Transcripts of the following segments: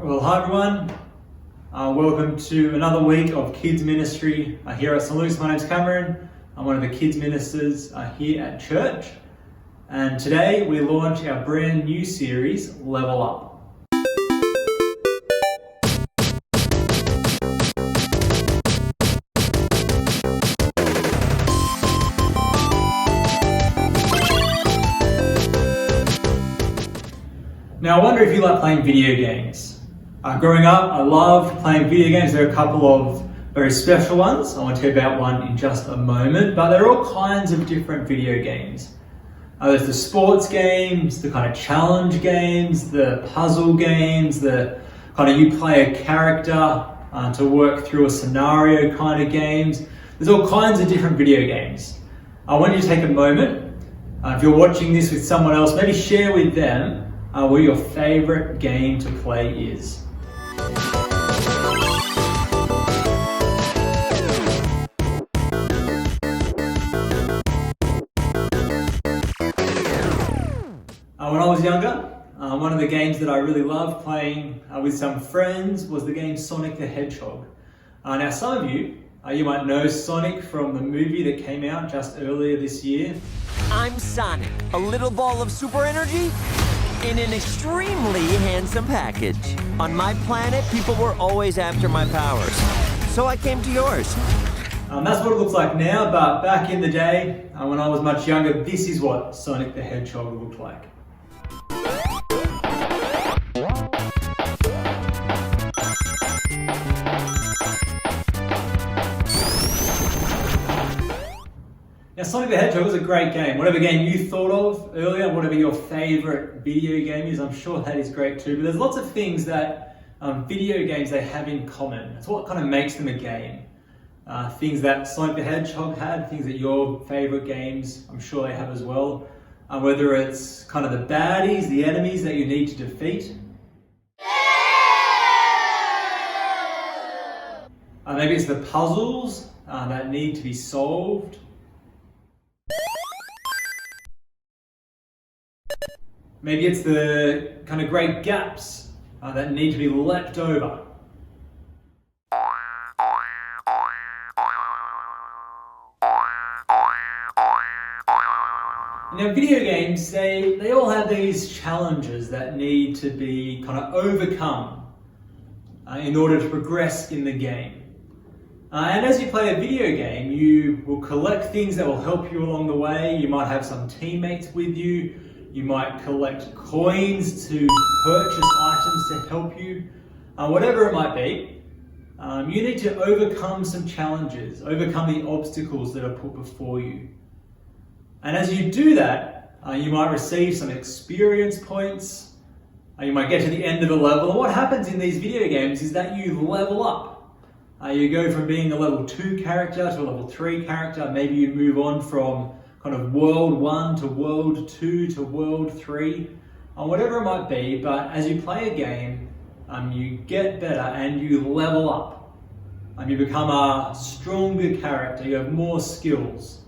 Well, hi everyone. Welcome to another week of Kids Ministry here at St. Luke's. My name's Cameron. I'm one of the Kids Ministers here at church. And today we launch our brand new series, Level Up. Now, I wonder if you like playing video games. Growing up, I loved playing video games. There are a couple of very special ones. I want to tell you about one in just a moment, but there are all kinds of different video games. There's the sports games, the kind of challenge games, the puzzle games, the kind of you play a character to work through a scenario kind of games. There's all kinds of different video games. I want you to take a moment. If you're watching this with someone else, maybe share with them what your favorite game to play is. When I was younger, one of the games that I really loved playing with some friends was the game Sonic the Hedgehog. Now some of you might know Sonic from the movie that came out just earlier this year. I'm Sonic, a little ball of super energy in an extremely handsome package. On my planet, people were always after my powers, so I came to yours. That's what it looks like now, but back in the day, when I was much younger, this is what Sonic the Hedgehog looked like. Now, Sonic the Hedgehog was a great game. Whatever game you thought of earlier, whatever your favorite video game is, I'm sure that is great too. But there's lots of things that video games they have in common. It's what kind of makes them a game. Things that Sonic the Hedgehog had, things that your favorite games, I'm sure they have as well. Whether it's kind of the baddies, the enemies that you need to defeat. Maybe it's the puzzles that need to be solved. Maybe it's the kind of great gaps that need to be leapt over. Now, video games, they all have these challenges that need to be kind of overcome in order to progress in the game. And as you play a video game, you will collect things that will help you along the way. You might have some teammates with you. You might collect coins to purchase items to help you. Whatever it might be, you need to overcome some challenges, overcome the obstacles that are put before you. And as you do that, you might receive some experience points. You might get to the end of a level. And what happens in these video games is that you level up. You go from being a level 2 character to a level 3 character. Maybe you move on from kind of world 1 to world 2 to world 3, whatever it might be. But as you play a game, you get better and you level up. You become a stronger character. You have more skills.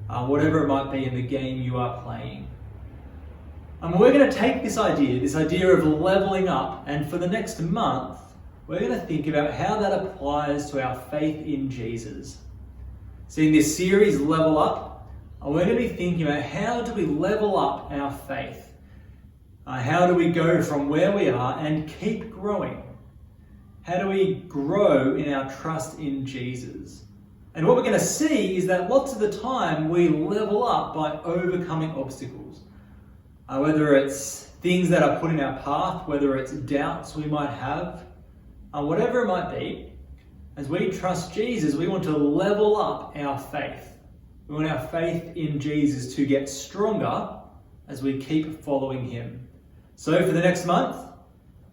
Whatever it might be in the game you are playing. We're going to take this idea of leveling up, and for the next month, we're going to think about how that applies to our faith in Jesus. So in this series, Level Up, we're going to be thinking about how do we level up our faith? How do we go from where we are and keep growing? How do we grow in our trust in Jesus? And what we're going to see is that lots of the time we level up by overcoming obstacles. Whether it's things that are put in our path, whether it's doubts we might have, whatever it might be, as we trust Jesus, we want to level up our faith. We want our faith in Jesus to get stronger as we keep following him. So for the next month,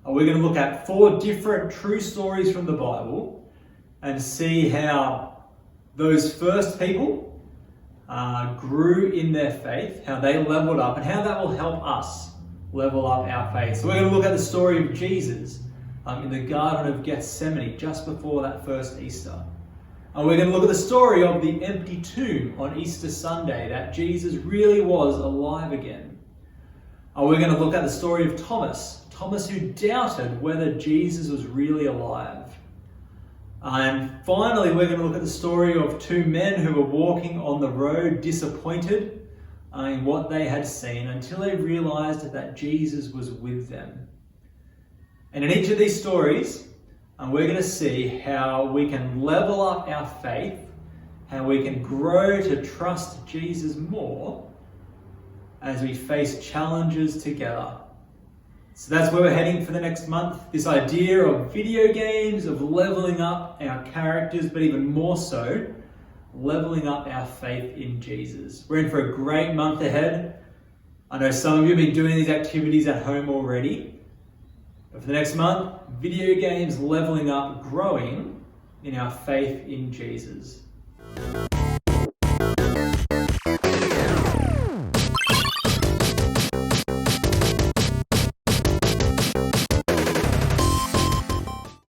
we're going to look at 4 different true stories from the Bible and see how those first people grew in their faith, how they leveled up, and how that will help us level up our faith. So we're going to look at the story of Jesus in the Garden of Gethsemane just before that first Easter. We're going to look at the story of the empty tomb on Easter Sunday, that Jesus really was alive again. We're going to look at the story of Thomas Thomas who doubted whether Jesus was really alive. And finally, we're going to look at the story of two men who were walking on the road disappointed in what they had seen until they realized that Jesus was with them. And in each of these stories, we're going to see how we can level up our faith, how we can grow to trust Jesus more as we face challenges together. So that's where we're heading for the next month. This idea of video games, of leveling up our characters, but even more so, leveling up our faith in Jesus. We're in for a great month ahead. I know some of you have been doing these activities at home already. But for the next month, video games, leveling up, growing in our faith in Jesus.